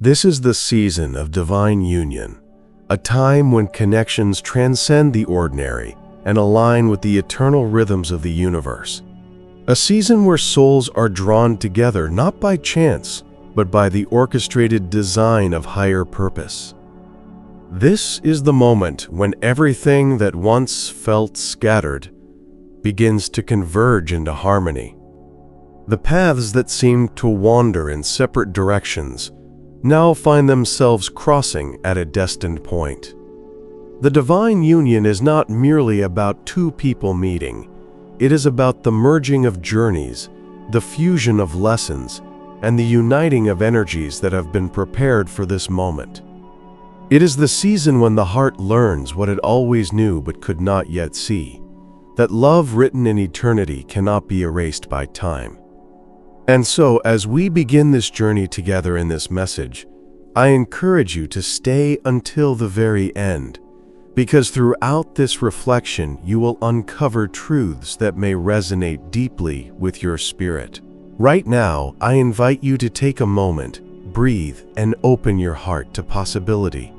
This is the season of divine union, a time when connections transcend the ordinary and align with the eternal rhythms of the universe. A season where souls are drawn together not by chance, but by the orchestrated design of higher purpose. This is the moment when everything that once felt scattered begins to converge into harmony. The paths that seemed to wander in separate directions now find themselves crossing at a destined point. The divine union is not merely about two people meeting. It is about the merging of journeys, the fusion of lessons, and the uniting of energies that have been prepared for this moment. It is the season when the heart learns what it always knew but could not yet see, that love written in eternity cannot be erased by time. And so, as we begin this journey together in this message, I encourage you to stay until the very end, because throughout this reflection you will uncover truths that may resonate deeply with your spirit. Right now, I invite you to take a moment, breathe, and open your heart to possibility.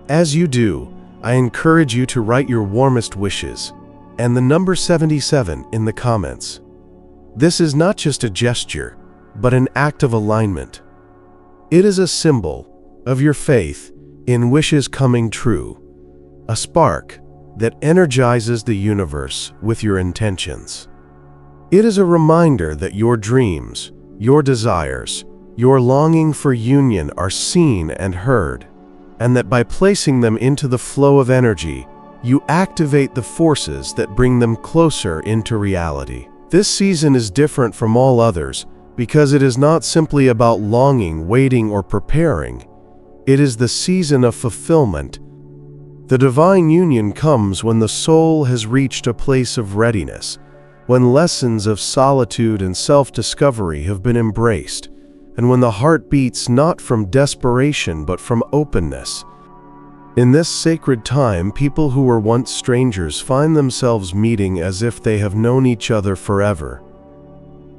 As you do, I encourage you to write your warmest wishes and the number 77 in the comments. This is not just a gesture, but an act of alignment. It is a symbol of your faith in wishes coming true, a spark that energizes the universe with your intentions. It is a reminder that your dreams, your desires, your longing for union are seen and heard, and that by placing them into the flow of energy, you activate the forces that bring them closer into reality. This season is different from all others because it is not simply about longing, waiting, or preparing. It is the season of fulfillment. The divine union comes when the soul has reached a place of readiness, when lessons of solitude and self-discovery have been embraced, and when the heart beats not from desperation but from openness. In this sacred time, people who were once strangers find themselves meeting as if they have known each other forever.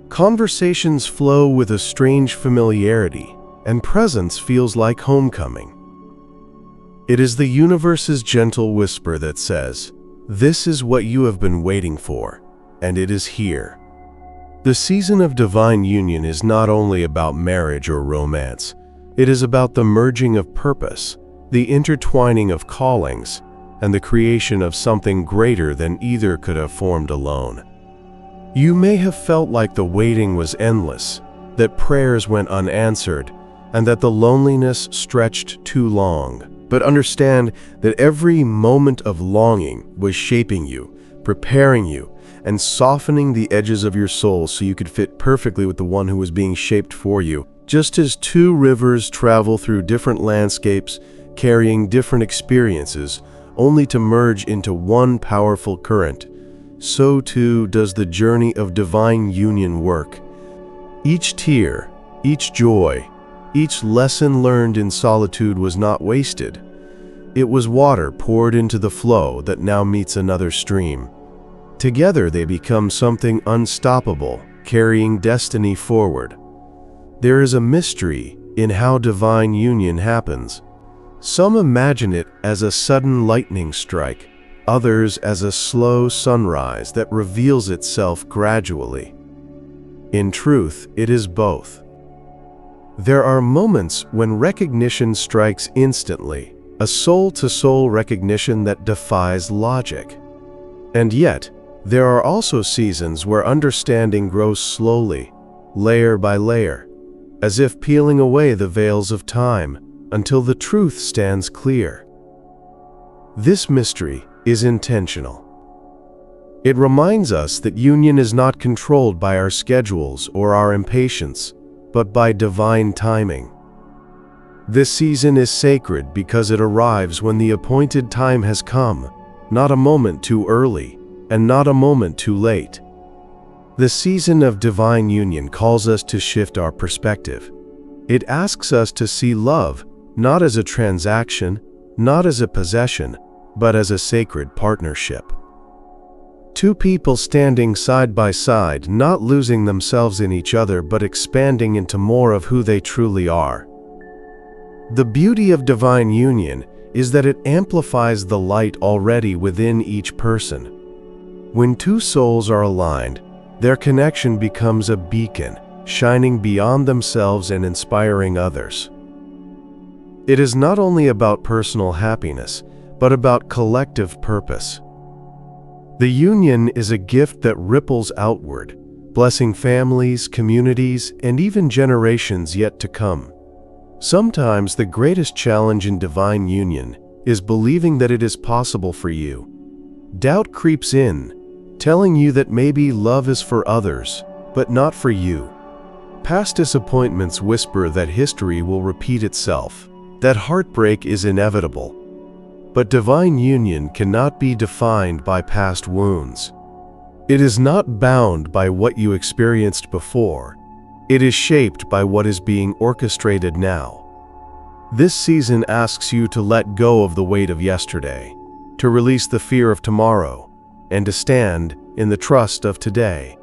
Conversations flow with a strange familiarity, and presence feels like homecoming. It is the universe's gentle whisper that says, "This is what you have been waiting for, and it is here." The season of divine union is not only about marriage or romance. It is about the merging of purpose, the intertwining of callings, and the creation of something greater than either could have formed alone. You may have felt like the waiting was endless, that prayers went unanswered, and that the loneliness stretched too long. But understand that every moment of longing was shaping you, preparing you, and softening the edges of your soul so you could fit perfectly with the one who was being shaped for you. Just as two rivers travel through different landscapes, carrying different experiences, only to merge into one powerful current, so too does the journey of divine union work. Each tear, each joy, each lesson learned in solitude was not wasted. It was water poured into the flow that now meets another stream. Together they become something unstoppable, carrying destiny forward. There is a mystery in how divine union happens. Some imagine it as a sudden lightning strike, others as a slow sunrise that reveals itself gradually. In truth, it is both. There are moments when recognition strikes instantly, a soul-to-soul recognition that defies logic. And yet, there are also seasons where understanding grows slowly, layer by layer, as if peeling away the veils of time, until the truth stands clear. This mystery is intentional. It reminds us that union is not controlled by our schedules or our impatience, but by divine timing. This season is sacred because it arrives when the appointed time has come, not a moment too early, and not a moment too late. The season of divine union calls us to shift our perspective. It asks us to see love not as a transaction, not as a possession, but as a sacred partnership. Two people standing side by side, not losing themselves in each other, but expanding into more of who they truly are. The beauty of divine union is that it amplifies the light already within each person. When two souls are aligned, their connection becomes a beacon, shining beyond themselves and inspiring others. It is not only about personal happiness, but about collective purpose. The union is a gift that ripples outward, blessing families, communities, and even generations yet to come. Sometimes the greatest challenge in divine union is believing that it is possible for you. Doubt creeps in, telling you that maybe love is for others, but not for you. Past disappointments whisper that history will repeat itself, that heartbreak is inevitable. But divine union cannot be defined by past wounds. It is not bound by what you experienced before. It is shaped by what is being orchestrated now. This season asks you to let go of the weight of yesterday, to release the fear of tomorrow, and to stand in the trust of today.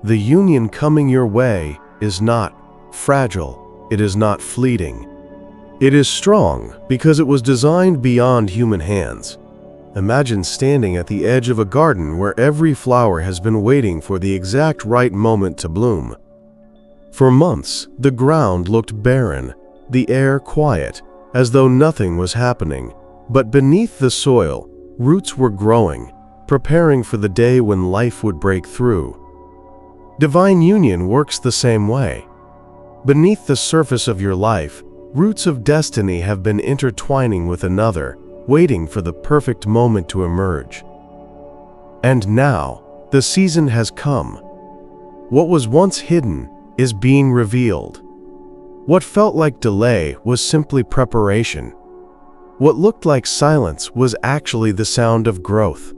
The union coming your way is not fragile, it is not fleeting. It is strong because it was designed beyond human hands. Imagine standing at the edge of a garden where every flower has been waiting for the exact right moment to bloom. For months, the ground looked barren, the air quiet, as though nothing was happening. But beneath the soil, roots were growing, preparing for the day when life would break through. Divine union works the same way. Beneath the surface of your life, roots of destiny have been intertwining with another, waiting for the perfect moment to emerge. And now, the season has come. What was once hidden is being revealed. What felt like delay was simply preparation. What looked like silence was actually the sound of growth.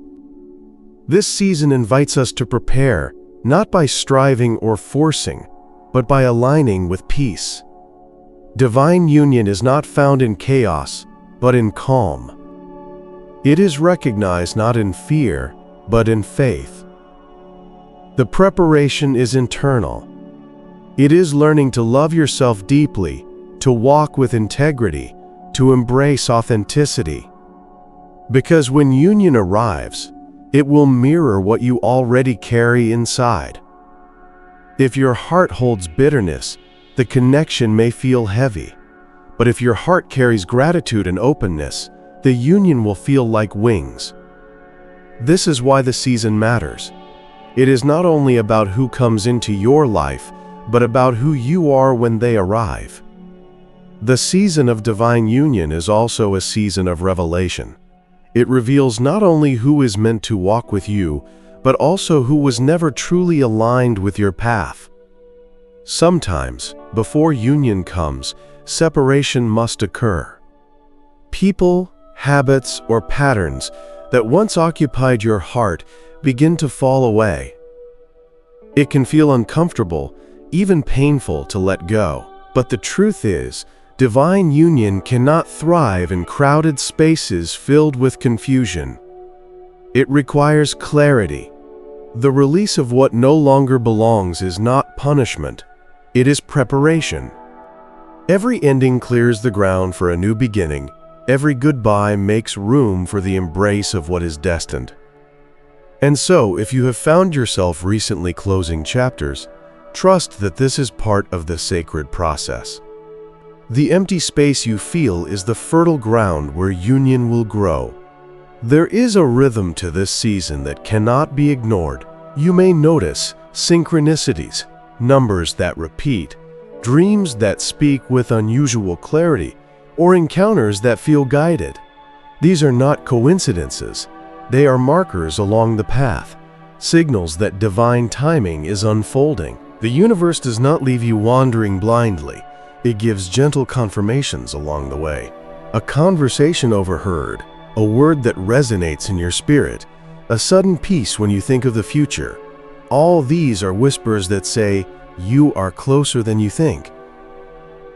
This season invites us to prepare, not by striving or forcing, but by aligning with peace. Divine union is not found in chaos, but in calm. It is recognized not in fear, but in faith. The preparation is internal. It is learning to love yourself deeply, to walk with integrity, to embrace authenticity. Because when union arrives, it will mirror what you already carry inside. If your heart holds bitterness, the connection may feel heavy. But if your heart carries gratitude and openness, the union will feel like wings. This is why the season matters. It is not only about who comes into your life, but about who you are when they arrive. The season of divine union is also a season of revelation. It reveals not only who is meant to walk with you, but also who was never truly aligned with your path. Sometimes, before union comes, separation must occur. People, habits, or patterns that once occupied your heart begin to fall away. It can feel uncomfortable, even painful to let go. But the truth is, divine union cannot thrive in crowded spaces filled with confusion. It requires clarity. The release of what no longer belongs is not punishment. It is preparation. Every ending clears the ground for a new beginning. Every goodbye makes room for the embrace of what is destined. And so, if you have found yourself recently closing chapters, trust that this is part of the sacred process. The empty space you feel is the fertile ground where union will grow. There is a rhythm to this season that cannot be ignored. You may notice synchronicities, numbers that repeat, dreams that speak with unusual clarity, or encounters that feel guided. These are not coincidences. They are markers along the path, signals that divine timing is unfolding. The universe does not leave you wandering blindly. It gives gentle confirmations along the way. A conversation overheard, a word that resonates in your spirit, a sudden peace when you think of the future. All these are whispers that say, you are closer than you think.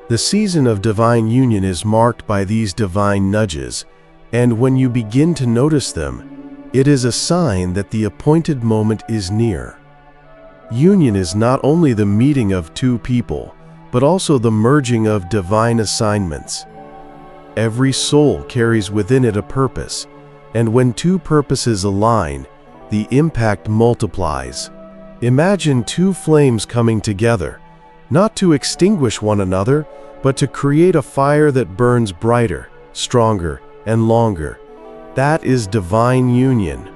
The season of divine union is marked by these divine nudges, and when you begin to notice them, it is a sign that the appointed moment is near. Union is not only the meeting of two people, but also the merging of divine assignments. every soul carries within it a purpose, and when two purposes align, the impact multiplies. Imagine two flames coming together, not to extinguish one another, but to create a fire that burns brighter, stronger, and longer. That is divine union.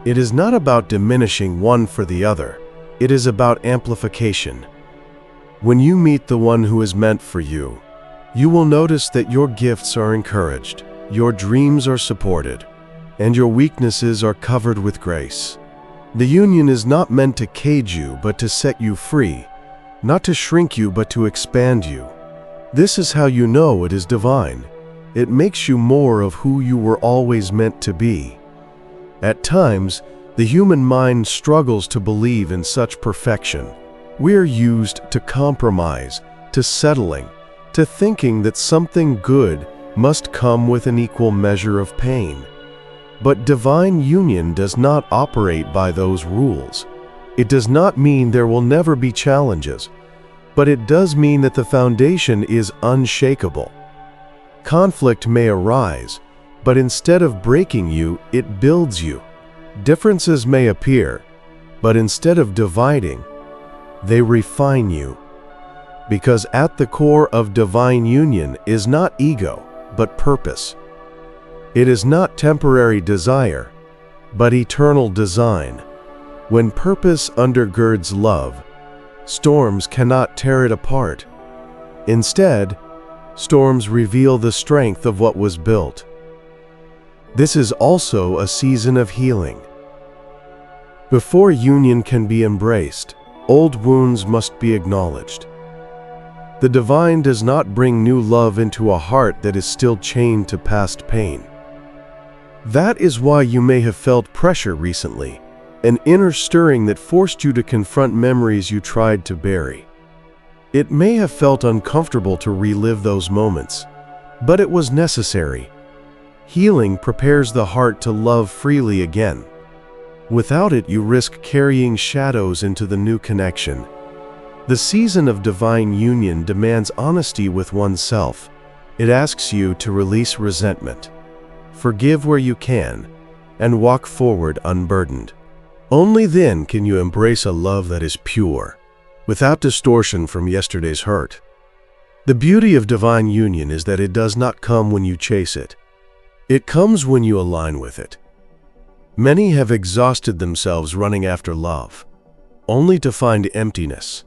It is not about diminishing one for the other. It is about amplification. When you meet the one who is meant for you, you will notice that your gifts are encouraged, your dreams are supported, and your weaknesses are covered with grace. The union is not meant to cage you, but to set you free, not to shrink you, but to expand you. This is how you know it is divine. It makes you more of who you were always meant to be. At times, the human mind struggles to believe in such perfection. We are used to compromise, to settling, to thinking that something good must come with an equal measure of pain. But divine union does not operate by those rules. It does not mean there will never be challenges, but it does mean that the foundation is unshakable. Conflict may arise, but instead of breaking you, it builds you. Differences may appear, but instead of dividing, they refine you. Because at the core of divine union is not ego, but purpose. It is not temporary desire, but eternal design. When purpose undergirds love, storms cannot tear it apart. Instead, storms reveal the strength of what was built. This is also a season of healing. Before union can be embraced, old wounds must be acknowledged. The divine does not bring new love into a heart that is still chained to past pain. That is why you may have felt pressure recently, an inner stirring that forced you to confront memories you tried to bury. It may have felt uncomfortable to relive those moments, but it was necessary. Healing prepares the heart to love freely again. Without it, you risk carrying shadows into the new connection. The season of divine union demands honesty with oneself. It asks you to release resentment, forgive where you can, and walk forward unburdened. Only then can you embrace a love that is pure, without distortion from yesterday's hurt. The beauty of divine union is that it does not come when you chase it. It comes when you align with it. Many have exhausted themselves running after love, only to find emptiness.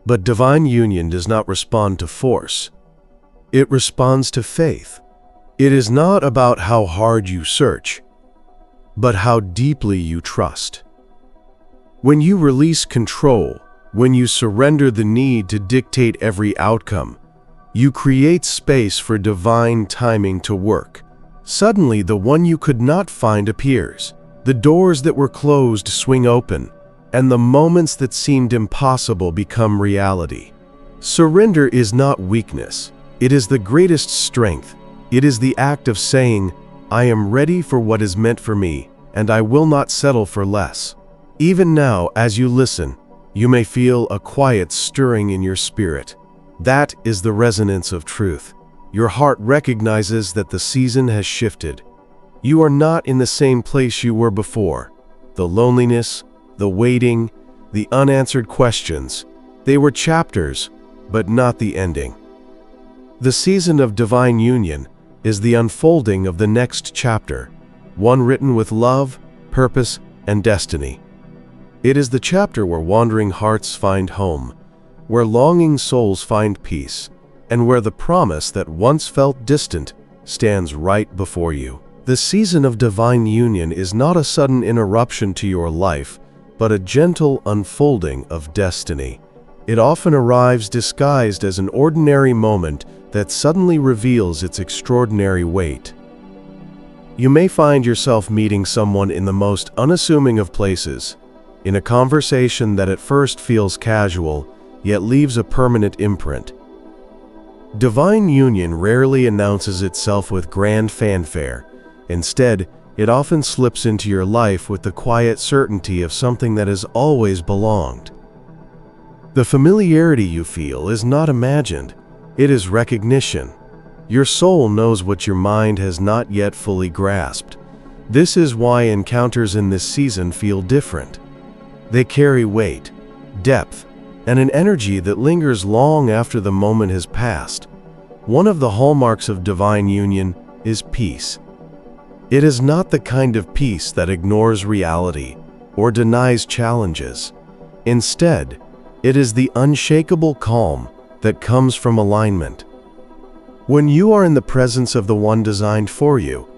But divine union does not respond to force. It responds to faith. It is not about how hard you search, but how deeply you trust. When you release control, when you surrender the need to dictate every outcome, you create space for divine timing to work. Suddenly, the one you could not find appears. The doors that were closed swing open, and the moments that seemed impossible become reality. Surrender is not weakness. It is the greatest strength. It is the act of saying, I am ready for what is meant for me, and I will not settle for less. Even now, as you listen, you may feel a quiet stirring in your spirit. That is the resonance of truth. Your heart recognizes that the season has shifted. You are not in the same place you were before. The loneliness, the waiting, the unanswered questions, they were chapters, but not the ending. The season of divine union is the unfolding of the next chapter, one written with love, purpose, and destiny. It is the chapter where wandering hearts find home, where longing souls find peace, and where the promise that once felt distant stands right before you. The season of divine union is not a sudden interruption to your life, but a gentle unfolding of destiny. It often arrives disguised as an ordinary moment that suddenly reveals its extraordinary weight. You may find yourself meeting someone in the most unassuming of places, in a conversation that at first feels casual, yet leaves a permanent imprint. Divine union rarely announces itself with grand fanfare. Instead, it often slips into your life with the quiet certainty of something that has always belonged. The familiarity you feel is not imagined, it is recognition. Your soul knows what your mind has not yet fully grasped. This is why encounters in this season feel different. They carry weight, depth, and an energy that lingers long after the moment has passed. One of the hallmarks of divine union is peace. It is not the kind of peace that ignores reality or denies challenges. Instead, it is the unshakable calm that comes from alignment. When you are in the presence of the one designed for you,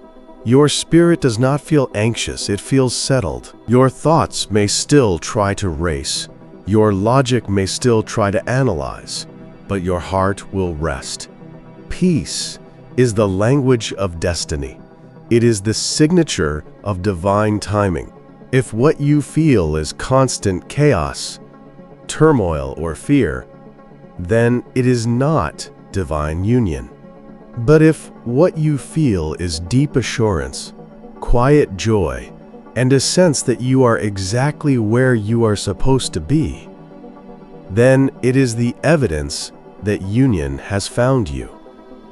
your spirit does not feel anxious, it feels settled. Your thoughts may still try to race, your logic may still try to analyze, but your heart will rest. Peace is the language of destiny. It is the signature of divine timing. If what you feel is constant chaos, turmoil, or fear, then it is not divine union. But if what you feel is deep assurance, quiet joy, and a sense that you are exactly where you are supposed to be, then it is the evidence that union has found you.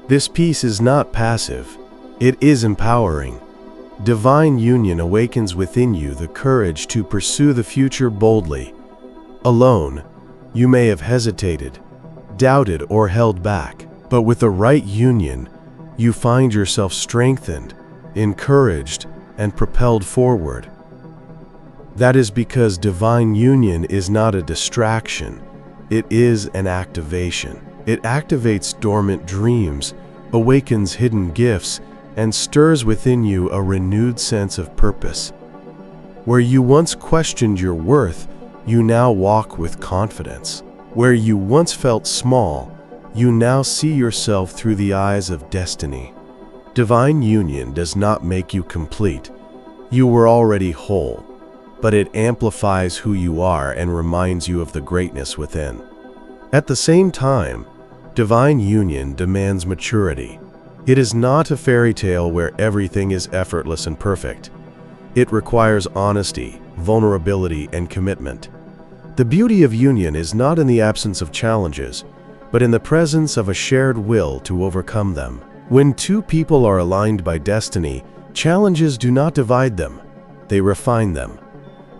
This peace is not passive, it is empowering. Divine union awakens within you the courage to pursue the future boldly. Alone, you may have hesitated, doubted, or held back, but with the right union, you find yourself strengthened, encouraged, and propelled forward. That is because divine union is not a distraction, it is an activation. It activates dormant dreams, awakens hidden gifts, and stirs within you a renewed sense of purpose. Where you once questioned your worth, you now walk with confidence. Where you once felt small, you now see yourself through the eyes of destiny. Divine union does not make you complete. You were already whole, but it amplifies who you are and reminds you of the greatness within. At the same time, divine union demands maturity. It is not a fairy tale where everything is effortless and perfect. It requires honesty, vulnerability, and commitment. The beauty of union is not in the absence of challenges, but in the presence of a shared will to overcome them. When two people are aligned by destiny, challenges do not divide them, they refine them.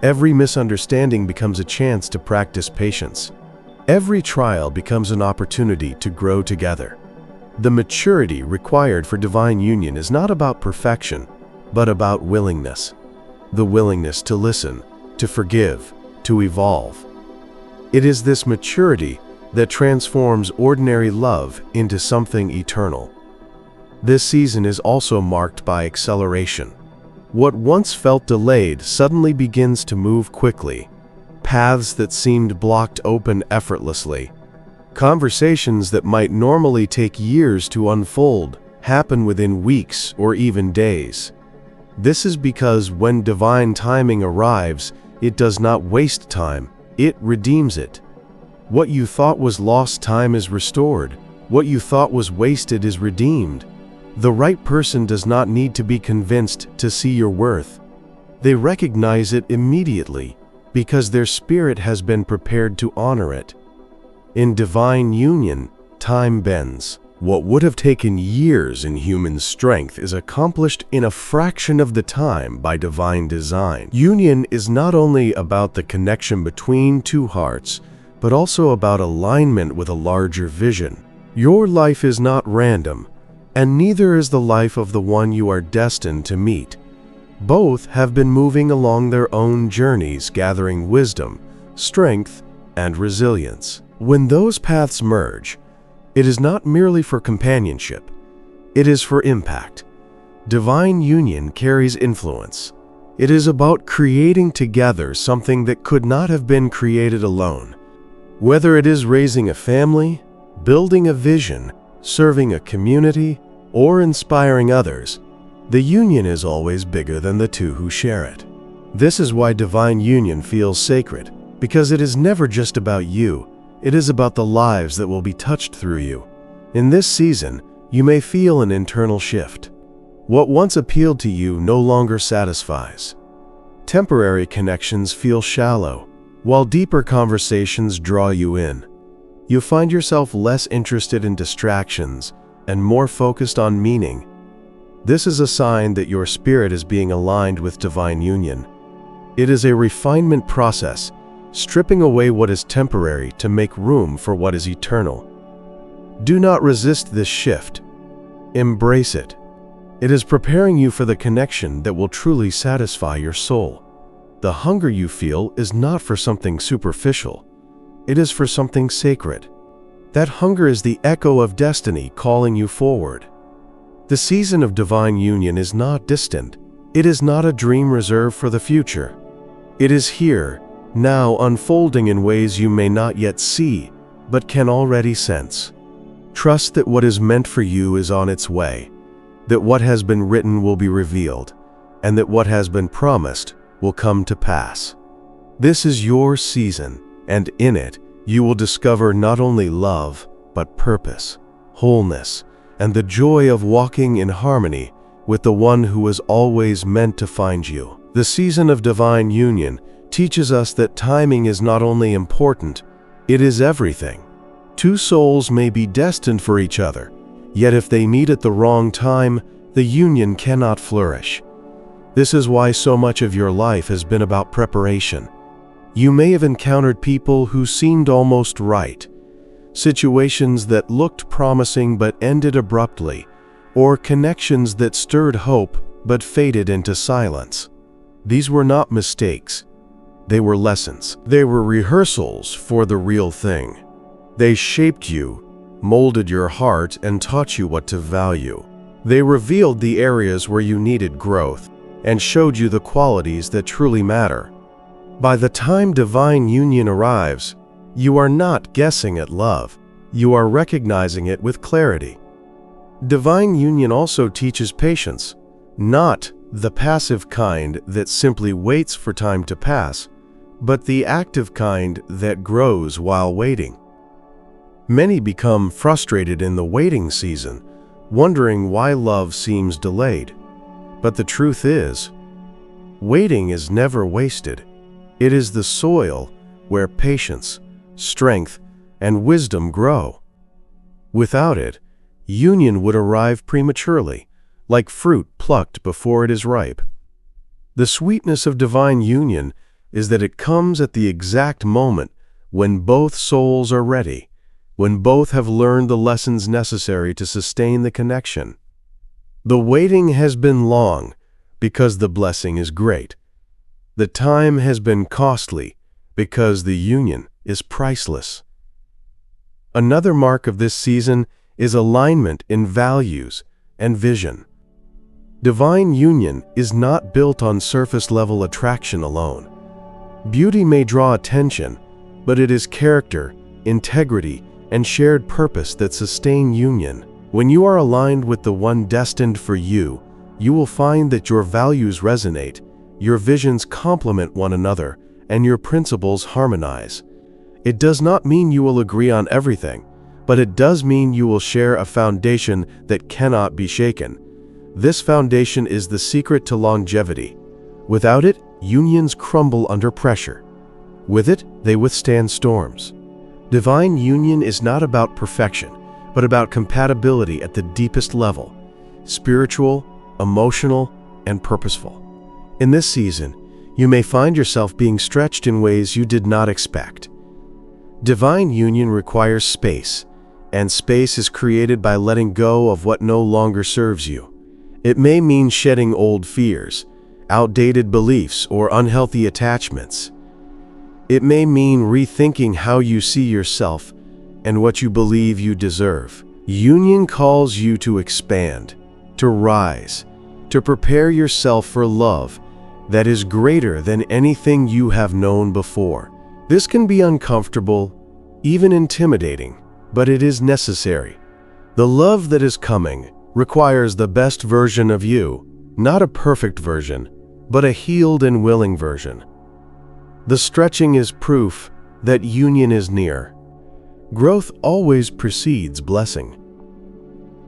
Every misunderstanding becomes a chance to practice patience. Every trial becomes an opportunity to grow together. The maturity required for divine union is not about perfection, but about willingness. The willingness to listen, to forgive, to evolve. It is this maturity that transforms ordinary love into something eternal. This season is also marked by acceleration. What once felt delayed suddenly begins to move quickly. Paths that seemed blocked open effortlessly. Conversations that might normally take years to unfold happen within weeks or even days. This is because when divine timing arrives, it does not waste time, it redeems it. What you thought was lost time is restored. What you thought was wasted is redeemed. The right person does not need to be convinced to see your worth. They recognize it immediately because their spirit has been prepared to honor it. In divine union, time bends. What would have taken years in human strength is accomplished in a fraction of the time by divine design. Union is not only about the connection between two hearts, but also about alignment with a larger vision. Your life is not random, and neither is the life of the one you are destined to meet. Both have been moving along their own journeys, gathering wisdom, strength, and resilience. When those paths merge, it is not merely for companionship, it is for impact. Divine union carries influence. It is about creating together something that could not have been created alone. Whether it is raising a family, building a vision, serving a community, or inspiring others, the union is always bigger than the two who share it. This is why divine union feels sacred, because it is never just about you, it is about the lives that will be touched through you. In this season, you may feel an internal shift. What once appealed to you no longer satisfies. Temporary connections feel shallow, while deeper conversations draw you in. You find yourself less interested in distractions, and more focused on meaning. This is a sign that your spirit is being aligned with divine union. It is a refinement process, stripping away what is temporary to make room for what is eternal. Do not resist this shift. Embrace it. It is preparing you for the connection that will truly satisfy your soul. The hunger you feel is not for something superficial. It is for something sacred. That hunger is the echo of destiny calling you forward. The season of divine union is not distant. It is not a dream reserved for the future. It is here, now, unfolding in ways you may not yet see, but can already sense. Trust that what is meant for you is on its way, that what has been written will be revealed, and that what has been promised will come to pass. This is your season, and in it, you will discover not only love, but purpose, wholeness, and the joy of walking in harmony with the one who was always meant to find you. The season of divine union teaches us that timing is not only important, it is everything. Two souls may be destined for each other, yet if they meet at the wrong time, the union cannot flourish. This is why so much of your life has been about preparation. You may have encountered people who seemed almost right, situations that looked promising but ended abruptly, or connections that stirred hope but faded into silence. These were not mistakes. They were lessons. They were rehearsals for the real thing. They shaped you, molded your heart, and taught you what to value. They revealed the areas where you needed growth and showed you the qualities that truly matter. By the time divine union arrives, you are not guessing at love. You are recognizing it with clarity. Divine union also teaches patience, not the passive kind that simply waits for time to pass, but the active kind that grows while waiting. Many become frustrated in the waiting season, wondering why love seems delayed. But the truth is, waiting is never wasted. It is the soil where patience, strength, and wisdom grow. Without it, union would arrive prematurely, like fruit plucked before it is ripe. The sweetness of divine union is that it comes at the exact moment when both souls are ready, when both have learned the lessons necessary to sustain the connection. The waiting has been long because the blessing is great. The time has been costly because the union is priceless. Another mark of this season is alignment in values and vision. Divine union is not built on surface-level attraction alone. Beauty may draw attention, but it is character, integrity, and shared purpose that sustain union. When you are aligned with the one destined for you, you will find that your values resonate, your visions complement one another, and your principles harmonize. It does not mean you will agree on everything, but it does mean you will share a foundation that cannot be shaken. This foundation is the secret to longevity. Without it, unions crumble under pressure. With it, they withstand storms. Divine union is not about perfection, but about compatibility at the deepest level, spiritual, emotional, and purposeful. In this season, you may find yourself being stretched in ways you did not expect. Divine union requires space, and space is created by letting go of what no longer serves you. It may mean shedding old fears, outdated beliefs, or unhealthy attachments. It may mean rethinking how you see yourself and what you believe you deserve. Union calls you to expand, to rise, to prepare yourself for love that is greater than anything you have known before. This can be uncomfortable, even intimidating, but it is necessary. The love that is coming requires the best version of you, not a perfect version, but a healed and willing version. The stretching is proof that union is near. Growth always precedes blessing.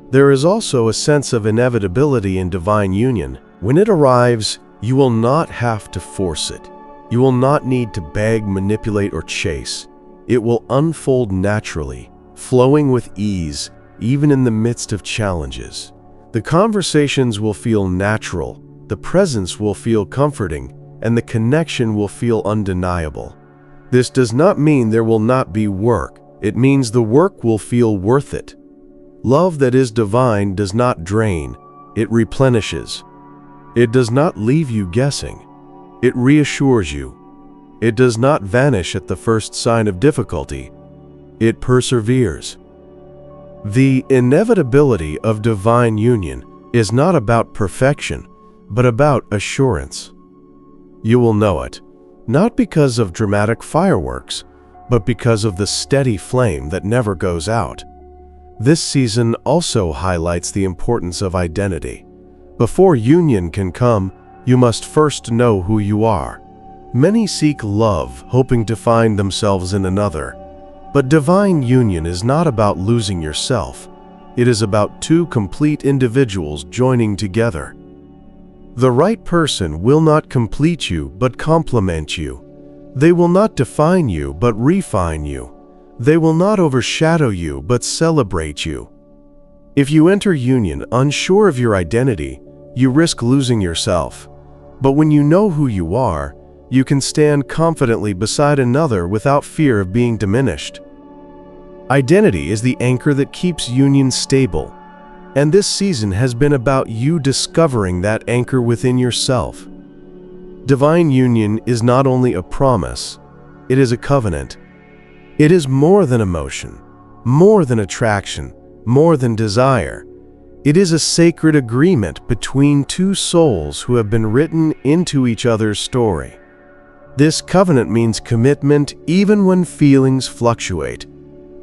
There is also a sense of inevitability in divine union. When it arrives, you will not have to force it. You will not need to beg, manipulate, or chase. It will unfold naturally, flowing with ease, even in the midst of challenges. The conversations will feel natural, the presence will feel comforting, and the connection will feel undeniable. This does not mean there will not be work. It means the work will feel worth it. Love that is divine does not drain, it replenishes. It does not leave you guessing. It reassures you. It does not vanish at the first sign of difficulty. It perseveres. The inevitability of divine union is not about perfection, but about assurance. You will know it, not because of dramatic fireworks, but because of the steady flame that never goes out. This season also highlights the importance of identity. Before union can come, you must first know who you are. Many seek love, hoping to find themselves in another. But divine union is not about losing yourself. It is about two complete individuals joining together. The right person will not complete you, but complement you. They will not define you, but refine you. They will not overshadow you, but celebrate you. If you enter union unsure of your identity, you risk losing yourself. But when you know who you are, you can stand confidently beside another without fear of being diminished. Identity is the anchor that keeps union stable, and this season has been about you discovering that anchor within yourself. Divine union is not only a promise, it is a covenant. It is more than emotion, more than attraction, more than desire. It is a sacred agreement between two souls who have been written into each other's story. This covenant means commitment even when feelings fluctuate,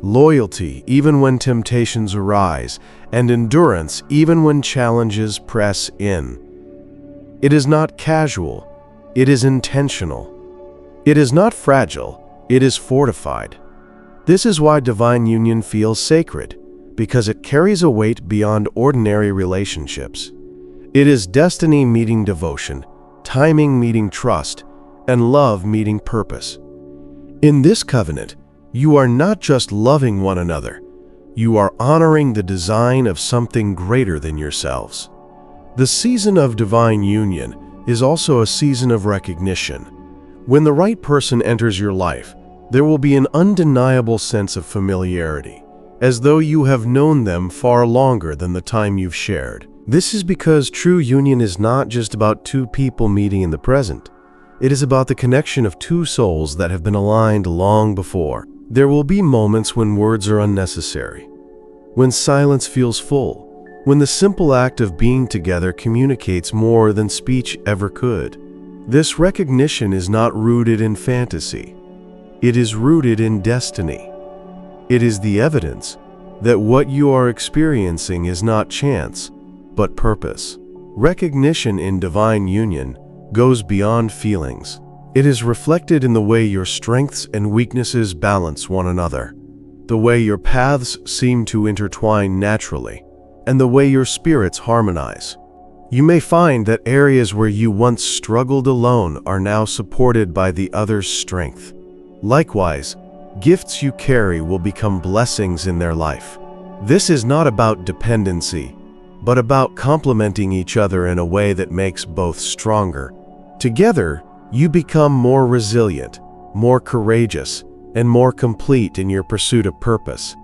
loyalty even when temptations arise, and endurance even when challenges press in. It is not casual, it is intentional. It is not fragile, it is fortified. This is why divine union feels sacred, because it carries a weight beyond ordinary relationships. It is destiny meeting devotion, timing meeting trust, and love meeting purpose. In this covenant, you are not just loving one another, you are honoring the design of something greater than yourselves. The season of divine union is also a season of recognition. When the right person enters your life, there will be an undeniable sense of familiarity, as though you have known them far longer than the time you've shared. This is because true union is not just about two people meeting in the present. It is about the connection of two souls that have been aligned long before. There will be moments when words are unnecessary, when silence feels full, when the simple act of being together communicates more than speech ever could. This recognition is not rooted in fantasy. It is rooted in destiny. It is the evidence that what you are experiencing is not chance, but purpose. Recognition in divine union goes beyond feelings. It is reflected in the way your strengths and weaknesses balance one another, the way your paths seem to intertwine naturally, and the way your spirits harmonize. You may find that areas where you once struggled alone are now supported by the other's strength. Likewise, gifts you carry will become blessings in their life. This is not about dependency, but about complementing each other in a way that makes both stronger. Together, you become more resilient, more courageous, and more complete in your pursuit of purpose.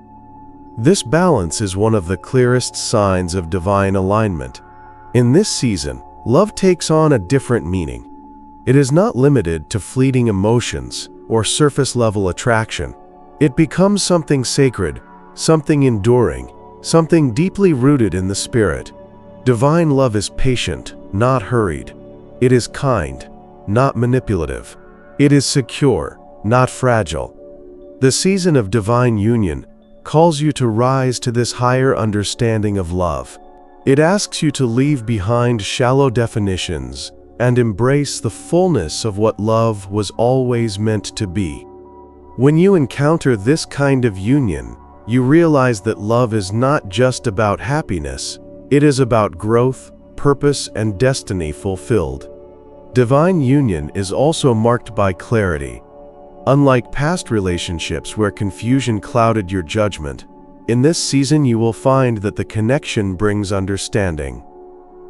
This balance is one of the clearest signs of divine alignment. In this season, love takes on a different meaning. It is not limited to fleeting emotions or surface-level attraction. It becomes something sacred, something enduring, something deeply rooted in the spirit. Divine love is patient, not hurried. It is kind, not manipulative. It is secure, not fragile. The season of divine union calls you to rise to this higher understanding of love. It asks you to leave behind shallow definitions and embrace the fullness of what love was always meant to be. When you encounter this kind of union, you realize that love is not just about happiness, it is about growth, purpose, and destiny fulfilled. Divine union is also marked by clarity. Unlike past relationships where confusion clouded your judgment, In this season, you will find that the connection brings understanding.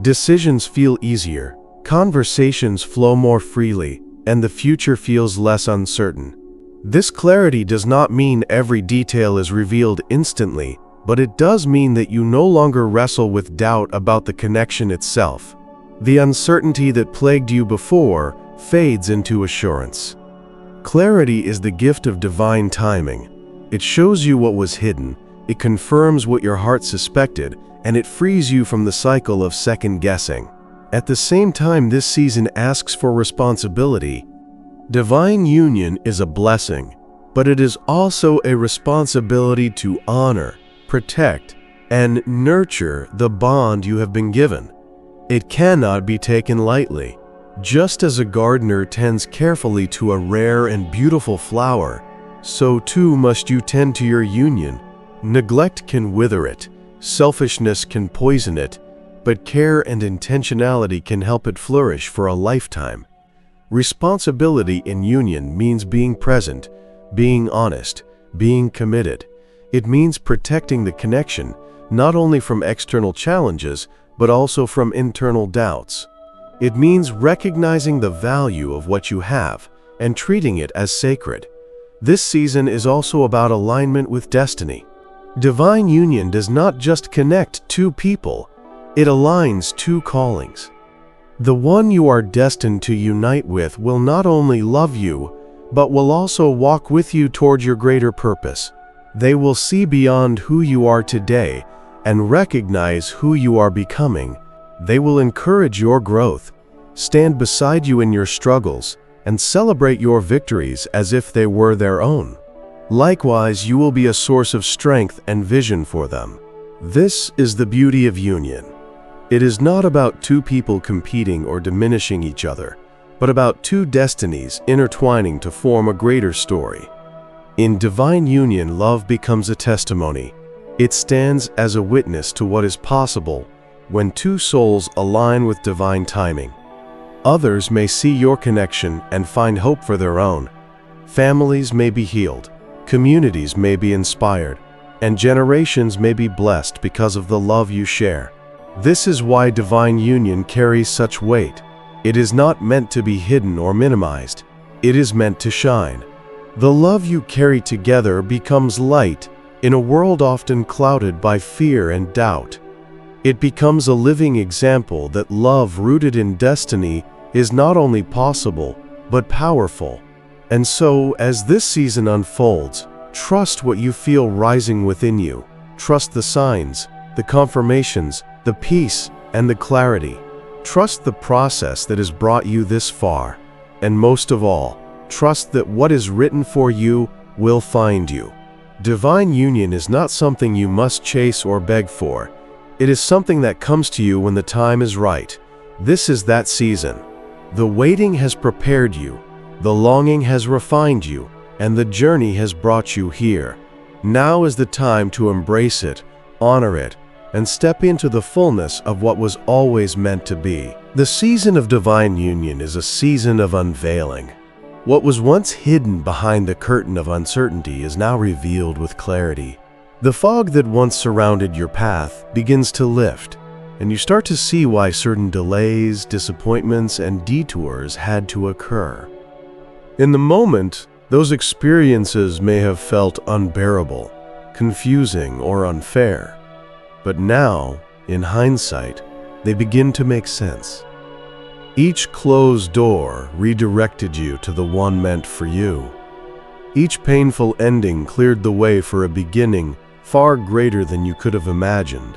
Decisions feel easier, conversations flow more freely, and the future feels less uncertain. This clarity does not mean every detail is revealed instantly, but it does mean that you no longer wrestle with doubt about the connection itself. The uncertainty that plagued you before fades into assurance. Clarity is the gift of divine timing. It shows you what was hidden, it confirms what your heart suspected, and it frees you from the cycle of second-guessing. At the same time, this season asks for responsibility. Divine union is a blessing, but it is also a responsibility to honor, protect, and nurture the bond you have been given. It cannot be taken lightly. Just as a gardener tends carefully to a rare and beautiful flower, so too must you tend to your union. Neglect can wither it, selfishness can poison it, but care and intentionality can help it flourish for a lifetime. Responsibility in union means being present, being honest, being committed. It means protecting the connection, not only from external challenges, but also from internal doubts. It means recognizing the value of what you have and treating it as sacred. This season is also about alignment with destiny. Divine union does not just connect two people, it aligns two callings. The one you are destined to unite with will not only love you, but will also walk with you toward your greater purpose. They will see beyond who you are today and recognize who you are becoming. They will encourage your growth, stand beside you in your struggles, and celebrate your victories as if they were their own. Likewise, you will be a source of strength and vision for them. This is the beauty of union. It is not about two people competing or diminishing each other, but about two destinies intertwining to form a greater story. In divine union, love becomes a testimony. It stands as a witness to what is possible when two souls align with divine timing. Others may see your connection and find hope for their own. Families may be healed, communities may be inspired, and generations may be blessed because of the love you share. This is why divine union carries such weight. It is not meant to be hidden or minimized. It is meant to shine. The love you carry together becomes light in a world often clouded by fear and doubt. It becomes a living example that love rooted in destiny is not only possible, but powerful. And so, as this season unfolds, trust what you feel rising within you. Trust the signs, the confirmations, the peace, and the clarity. Trust the process that has brought you this far. And most of all, trust that what is written for you will find you. Divine union is not something you must chase or beg for. It is something that comes to you when the time is right. This is that season. The waiting has prepared you, the longing has refined you, and the journey has brought you here. Now is the time to embrace it, honor it, and step into the fullness of what was always meant to be. The season of divine union is a season of unveiling. What was once hidden behind the curtain of uncertainty is now revealed with clarity. The fog that once surrounded your path begins to lift, and you start to see why certain delays, disappointments, and detours had to occur. In the moment, those experiences may have felt unbearable, confusing, or unfair. But now, in hindsight, they begin to make sense. Each closed door redirected you to the one meant for you. Each painful ending cleared the way for a beginning far greater than you could have imagined.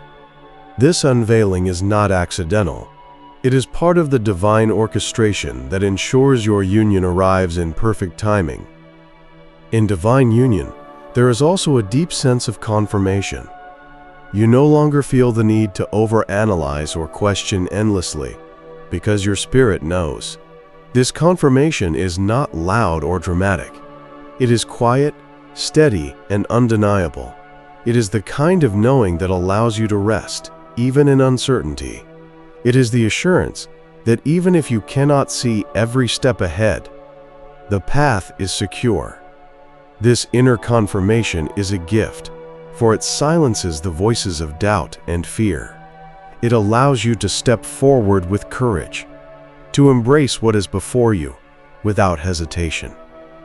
This unveiling is not accidental. It is part of the divine orchestration that ensures your union arrives in perfect timing. In divine union, there is also a deep sense of confirmation. You no longer feel the need to overanalyze or question endlessly, because your spirit knows. This confirmation is not loud or dramatic. It is quiet, steady, and undeniable. It is the kind of knowing that allows you to rest, even in uncertainty. It is the assurance that even if you cannot see every step ahead, the path is secure. This inner confirmation is a gift, for it silences the voices of doubt and fear. It allows you to step forward with courage, to embrace what is before you without hesitation.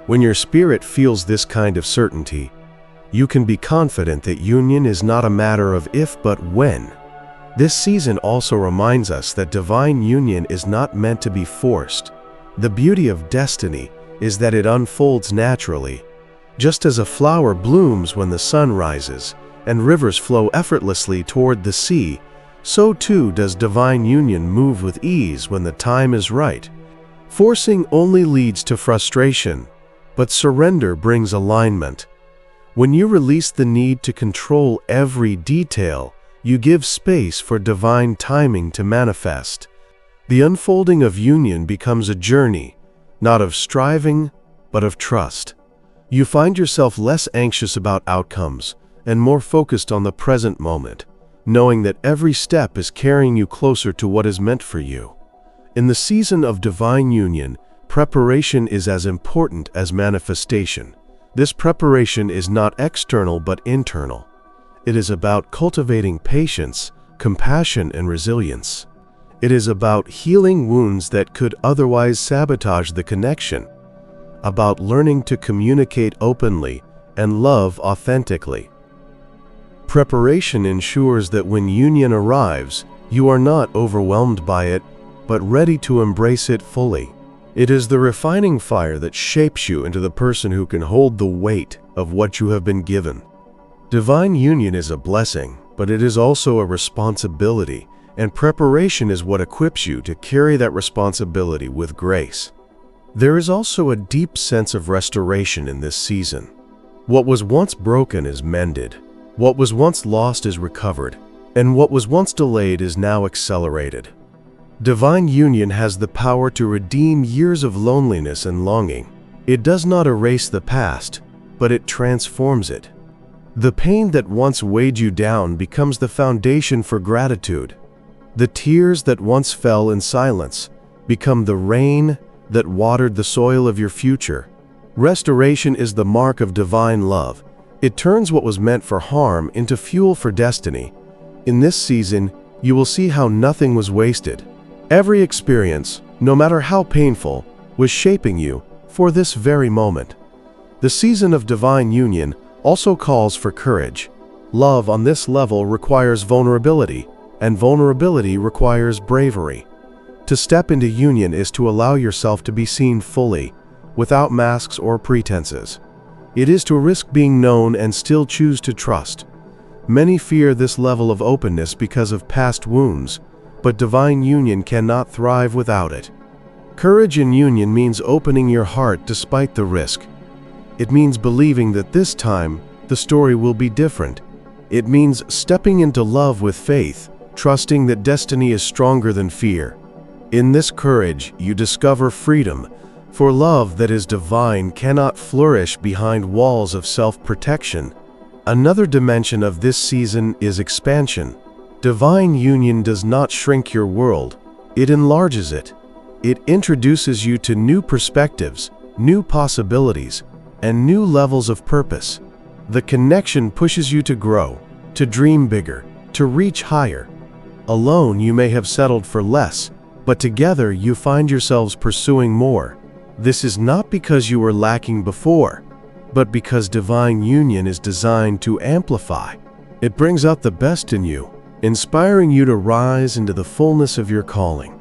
When your spirit feels this kind of certainty, you can be confident that union is not a matter of if but when. This season also reminds us that divine union is not meant to be forced. The beauty of destiny is that it unfolds naturally. Just as a flower blooms when the sun rises and rivers flow effortlessly toward the sea, so too does divine union move with ease when the time is right. Forcing only leads to frustration, but surrender brings alignment. When you release the need to control every detail, you give space for divine timing to manifest. The unfolding of union becomes a journey, not of striving, but of trust. You find yourself less anxious about outcomes and more focused on the present moment, knowing that every step is carrying you closer to what is meant for you. In the season of divine union, preparation is as important as manifestation. This preparation is not external but internal. It is about cultivating patience, compassion, and resilience. It is about healing wounds that could otherwise sabotage the connection, about learning to communicate openly and love authentically. Preparation ensures that when union arrives, you are not overwhelmed by it, but ready to embrace it fully. It is the refining fire that shapes you into the person who can hold the weight of what you have been given. Divine union is a blessing, but it is also a responsibility, and preparation is what equips you to carry that responsibility with grace. There is also a deep sense of restoration in this season. What was once broken is mended, what was once lost is recovered, and what was once delayed is now accelerated. Divine union has the power to redeem years of loneliness and longing. It does not erase the past, but it transforms it. The pain that once weighed you down becomes the foundation for gratitude. The tears that once fell in silence become the rain that watered the soil of your future. Restoration is the mark of divine love. It turns what was meant for harm into fuel for destiny. In this season, you will see how nothing was wasted. Every experience, no matter how painful, was shaping you for this very moment. The season of divine union also calls for courage. Love on this level requires vulnerability, and vulnerability requires bravery. To step into union is to allow yourself to be seen fully, without masks or pretenses. It is to risk being known and still choose to trust. Many fear this level of openness because of past wounds, but divine union cannot thrive without it. Courage in union means opening your heart despite the risk. It means believing that this time the story will be different. It means stepping into love with faith, trusting that destiny is stronger than fear. In this courage, you discover freedom, for love that is divine cannot flourish behind walls of self-protection. Another dimension of this season is expansion. Divine union does not shrink your world, it enlarges it. It introduces you to new perspectives, new possibilities, and new levels of purpose. The connection pushes you to grow, to dream bigger, to reach higher. Alone, you may have settled for less, but together you find yourselves pursuing more. This is not because you were lacking before, but because divine union is designed to amplify. It brings out the best in you, inspiring you to rise into the fullness of your calling.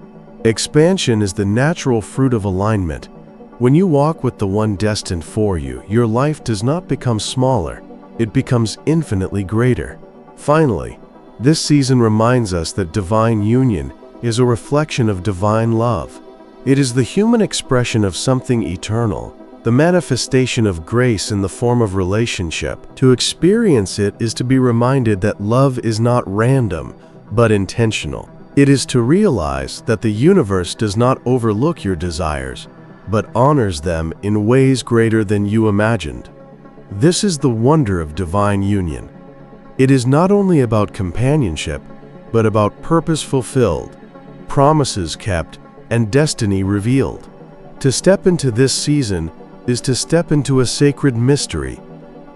Expansion is the natural fruit of alignment. When you walk with the one destined for you, your life does not become smaller, it becomes infinitely greater. Finally, this season reminds us that divine union is a reflection of divine love. It is the human expression of something eternal, the manifestation of grace in the form of relationship. To experience it is to be reminded that love is not random, but intentional. It is to realize that the universe does not overlook your desires, but honors them in ways greater than you imagined. This is the wonder of divine union. It is not only about companionship, but about purpose fulfilled, promises kept, and destiny revealed. To step into this season is to step into a sacred mystery,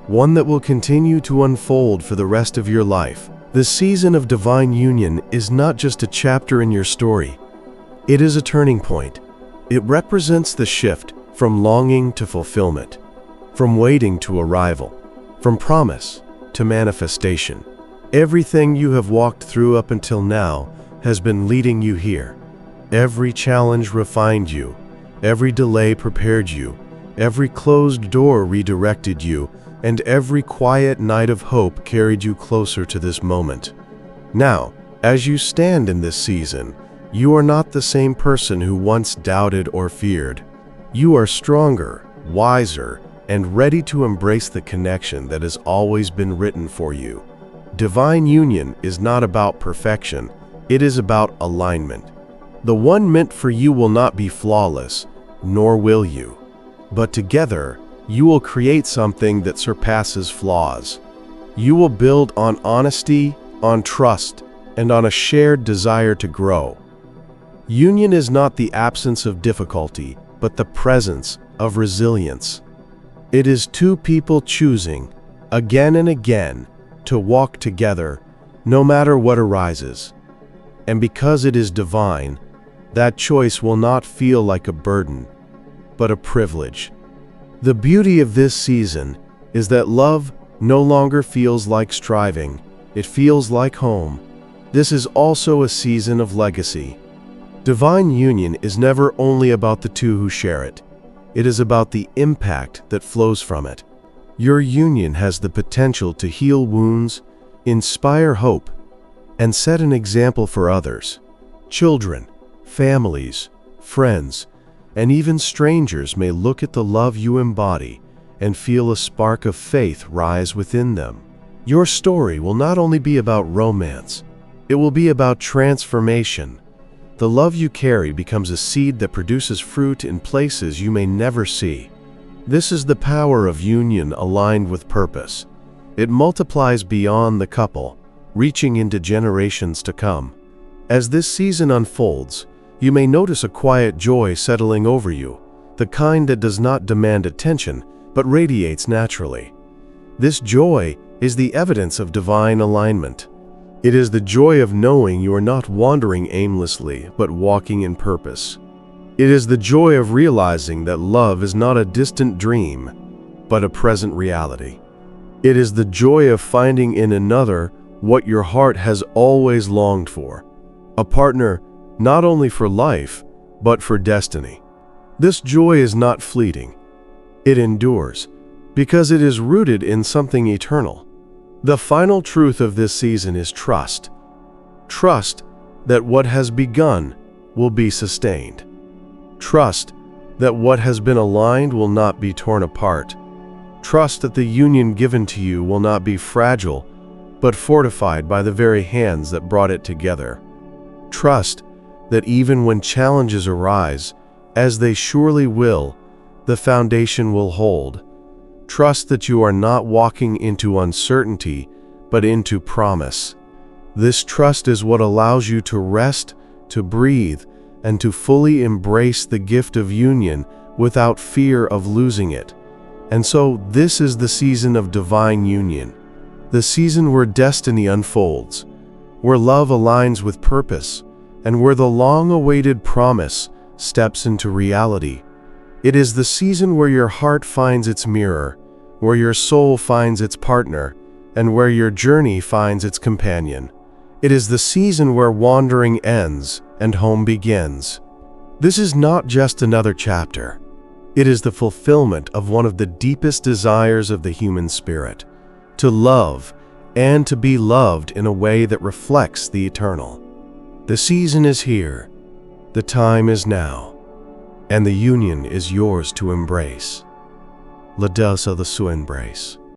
one that will continue to unfold for the rest of your life. The season of divine union is not just a chapter in your story. It is a turning point. It represents the shift from longing to fulfillment, from waiting to arrival, from promise to manifestation. Everything you have walked through up until now has been leading you here. Every challenge refined you. Every delay prepared you. Every closed door redirected you. And every quiet night of hope carried you closer to this moment. Now, as you stand in this season, you are not the same person who once doubted or feared. You are stronger, wiser, and ready to embrace the connection that has always been written for you. Divine union is not about perfection, it is about alignment. The one meant for you will not be flawless, nor will you. But together, you will create something that surpasses flaws. You will build on honesty, on trust, and on a shared desire to grow. Union is not the absence of difficulty, but the presence of resilience. It is two people choosing, again and again, to walk together, no matter what arises. And because it is divine, that choice will not feel like a burden, but a privilege. The beauty of this season is that love no longer feels like striving, it feels like home. This is also a season of legacy. Divine union is never only about the two who share it. It is about the impact that flows from it. Your union has the potential to heal wounds, inspire hope, and set an example for others. Children, families, friends, and even strangers may look at the love you embody and feel a spark of faith rise within them. Your story will not only be about romance, it will be about transformation. The love you carry becomes a seed that produces fruit in places you may never see. This is the power of union aligned with purpose. It multiplies beyond the couple, reaching into generations to come. As this season unfolds, you may notice a quiet joy settling over you, the kind that does not demand attention, but radiates naturally. This joy is the evidence of divine alignment. It is the joy of knowing you are not wandering aimlessly, but walking in purpose. It is the joy of realizing that love is not a distant dream, but a present reality. It is the joy of finding in another what your heart has always longed for, a partner not only for life, but for destiny. This joy is not fleeting. It endures, because it is rooted in something eternal. The final truth of this season is trust. Trust that what has begun will be sustained. Trust that what has been aligned will not be torn apart. Trust that the union given to you will not be fragile, but fortified by the very hands that brought it together. Trust that even when challenges arise, as they surely will, the foundation will hold. Trust that you are not walking into uncertainty, but into promise. This trust is what allows you to rest, to breathe, and to fully embrace the gift of union without fear of losing it. And so, this is the season of divine union, the season where destiny unfolds, where love aligns with purpose, and where the long-awaited promise steps into reality. It is the season where your heart finds its mirror, where your soul finds its partner, and where your journey finds its companion. It is the season where wandering ends and home begins. This is not just another chapter. It is the fulfillment of one of the deepest desires of the human spirit, to love and to be loved in a way that reflects the eternal. The season is here, the time is now, and the union is yours to embrace. La Dulce de su embrace.